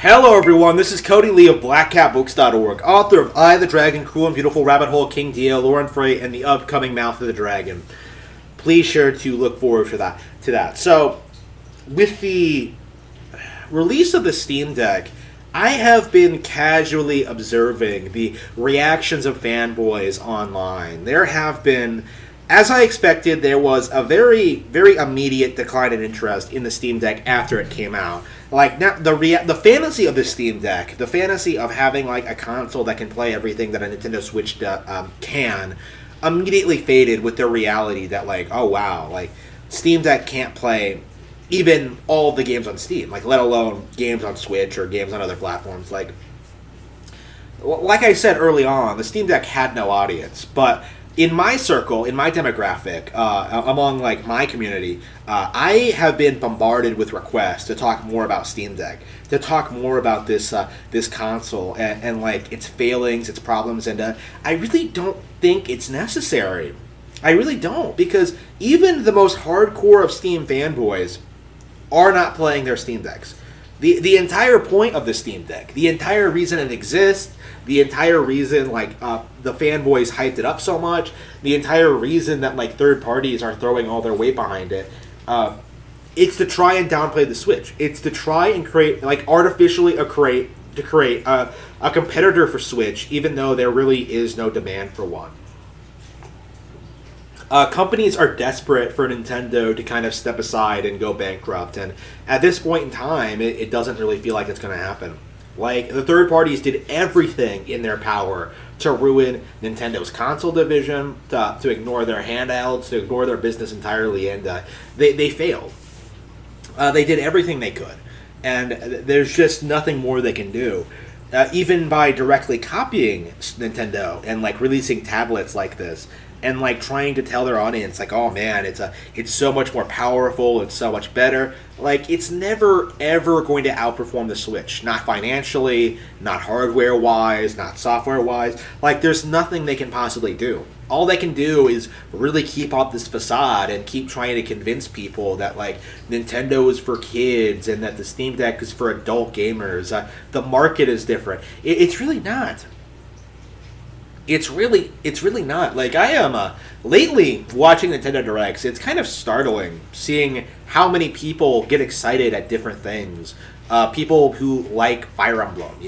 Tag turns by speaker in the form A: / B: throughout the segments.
A: Hello everyone, this is Cody Lee of BlackCatBooks.org, author of I, the Dragon, Cruel and Beautiful, Rabbit Hole, King Dio, Lauren Frey, and the upcoming Mouth of the Dragon. Please sure to look forward to that. So, with the release of the Steam Deck, I have been casually observing the reactions of fanboys online. There have been, as I expected, there was a very, very immediate decline in interest in the Steam Deck after it came out. Like, now, the fantasy of the Steam Deck, the fantasy of having like a console that can play everything that a Nintendo Switch can, immediately faded with the reality that like, oh wow, like Steam Deck can't play even all of the games on Steam, like let alone games on Switch or games on other platforms. Like I said early on, the Steam Deck had no audience, but in my circle, in my demographic, among like my community, I have been bombarded with requests to talk more about Steam Deck, to talk more about this console and like its failings, its problems, and I really don't think it's necessary. I really don't, because even the most hardcore of Steam fanboys are not playing their Steam Decks. The entire point of the Steam Deck, the entire reason it exists, the entire reason like the fanboys hyped it up so much, the entire reason that like third parties are throwing all their weight behind it, it's to try and downplay the Switch. It's to try and create like artificially create a competitor for Switch, even though there really is no demand for one. Companies are desperate for Nintendo to kind of step aside and go bankrupt, and at this point in time, it doesn't really feel like it's going to happen. Like, the third parties did everything in their power to ruin Nintendo's console division, to ignore their handhelds, to ignore their business entirely, and they failed. They did everything they could, and there's just nothing more they can do. Even by directly copying Nintendo and like releasing tablets like this, and like trying to tell their audience like, oh man, it's so much more powerful, it's so much better. Like, it's never ever going to outperform the Switch. Not financially, not hardware wise, not software wise. Like, there's nothing they can possibly do. All they can do is really keep up this facade and keep trying to convince people that like Nintendo is for kids and that the Steam Deck is for adult gamers. The market is different. It's really not. It's really not. Like, I am lately watching Nintendo Directs. It's kind of startling seeing how many people get excited at different things. People who like Fire Emblem,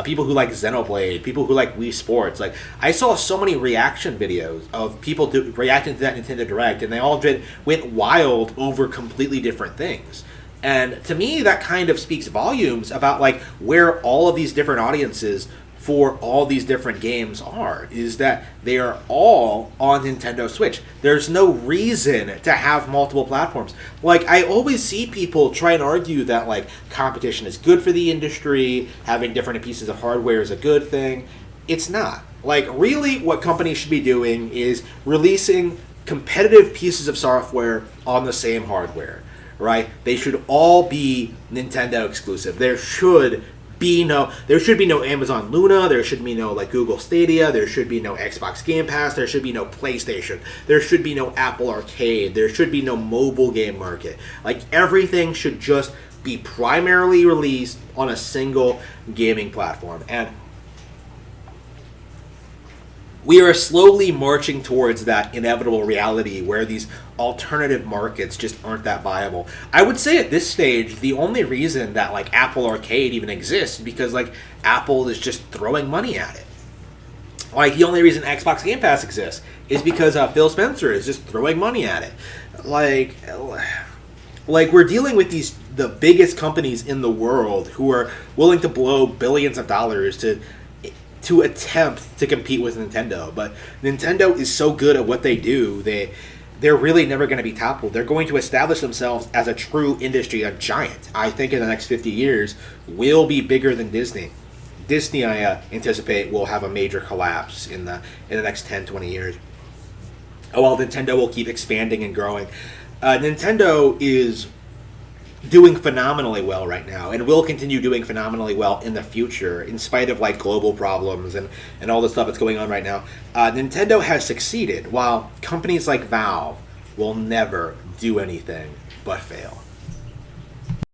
A: people who like Xenoblade, people who like Wii Sports. Like, I saw so many reaction videos of people reacting to that Nintendo Direct, and they all went wild over completely different things. And to me, that kind of speaks volumes about like where all of these different audiences for all these different games is that they are all on Nintendo Switch. There's no reason to have multiple platforms. Like, I always see people try and argue that like competition is good for the industry, having different pieces of hardware is a good thing. It's not. Like, really what companies should be doing is releasing competitive pieces of software on the same hardware, right? They should all be Nintendo exclusive. There should be no Amazon Luna, there should be no like Google Stadia, there should be no Xbox Game Pass, there should be no PlayStation, there should be no Apple Arcade, there should be no mobile game market. Like, everything should just be primarily released on a single gaming platform. And we are slowly marching towards that inevitable reality where these alternative markets just aren't that viable. I would say at this stage, the only reason that like Apple Arcade even exists is because like Apple is just throwing money at it. Like, the only reason Xbox Game Pass exists is because Phil Spencer is just throwing money at it. Like we're dealing with the biggest companies in the world who are willing to blow billions of dollars to attempt to compete with Nintendo. But Nintendo is so good at what they do, they're really never going to be toppled. They're going to establish themselves as a true industry, a giant. I think in the next 50 years will be bigger than Disney. Disney, I anticipate, will have a major collapse in the next 10, 20 years. While Nintendo will keep expanding and growing. Nintendo is doing phenomenally well right now and will continue doing phenomenally well in the future in spite of like global problems and all the stuff that's going on right now. Nintendo has succeeded while companies like Valve will never do anything but fail.